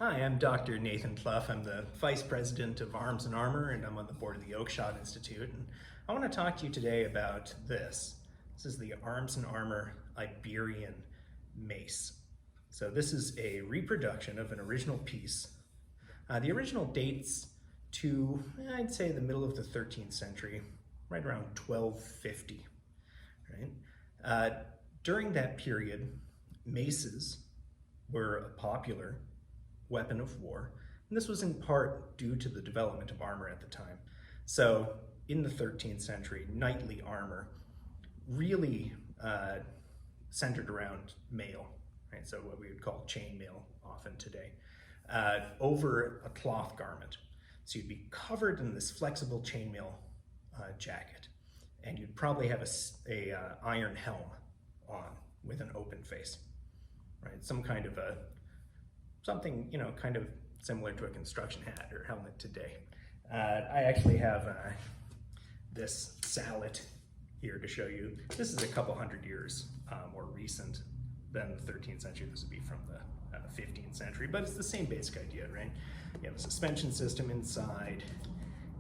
Hi, I'm Dr. Nathan Clough. I'm the Vice President of Arms and Armor, and I'm on the board of the Oakeshott Institute. And I want to talk to you today about this. This is the Arms and Armor Iberian Mace. So this is a reproduction of an original piece. The original dates to, I'd say, the middle of the 13th century, right around 1250. Right? During that period, maces were a popular weapon of war, and this was in part due to the development of armor at the time. So in the 13th century, knightly armor really centered around mail, right? So what we would call chainmail often today, over a cloth garment. So you'd be covered in this flexible chainmail jacket, and you'd probably have a iron helm on with an open face, right? Some kind of something, kind of similar to a construction hat or helmet today. I actually have this sallet here to show you. This is a couple hundred years more recent than the 13th century. This would be from the 15th century, but it's the same basic idea, right? You have a suspension system inside,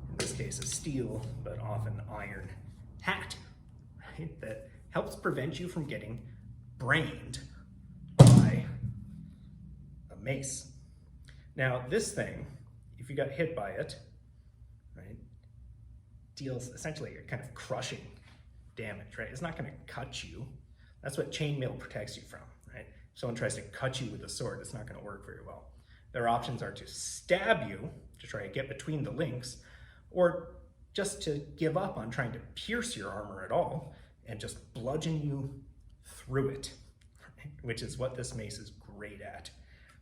in this case a steel, but often iron hat, right? That helps prevent you from getting brained by a mace. Now this thing, if you got hit by it, right, deals essentially a kind of crushing damage, right? It's not going to cut you. That's what chainmail protects you from, right? If someone tries to cut you with a sword, it's not going to work very well. Their options are to stab you to try to get between the links, or just to give up on trying to pierce your armor at all and just bludgeon you through it, right? Which is what this mace is great at.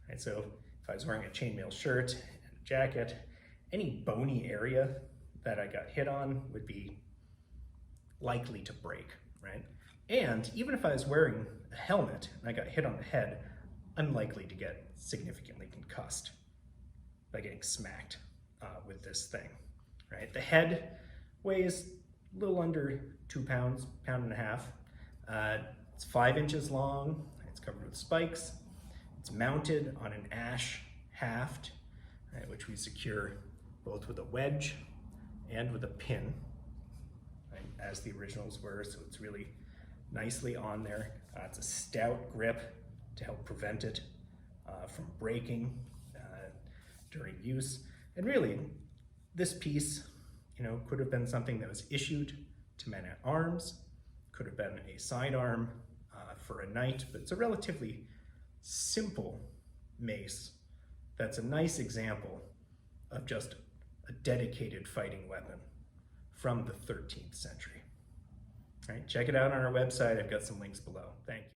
Right? So if I was wearing a chainmail shirt and a jacket, any bony area that I got hit on would be likely to break, right? And even if I was wearing a helmet and I got hit on the head, I'm likely to get significantly concussed by getting smacked with this thing, right? The head weighs a little under 2 pounds, pound and a half. It's 5 inches long, it's covered with spikes. It's mounted on an ash haft, right, which we secure both with a wedge and with a pin, right, as the originals were, so it's really nicely on there. It's a stout grip to help prevent it from breaking during use. And really, this piece, could have been something that was issued to men at arms, could have been a sidearm for a knight, but it's a relatively simple mace that's a nice example of just a dedicated fighting weapon from the 13th century. All right, check it out on our website. I've got some links below. Thank you.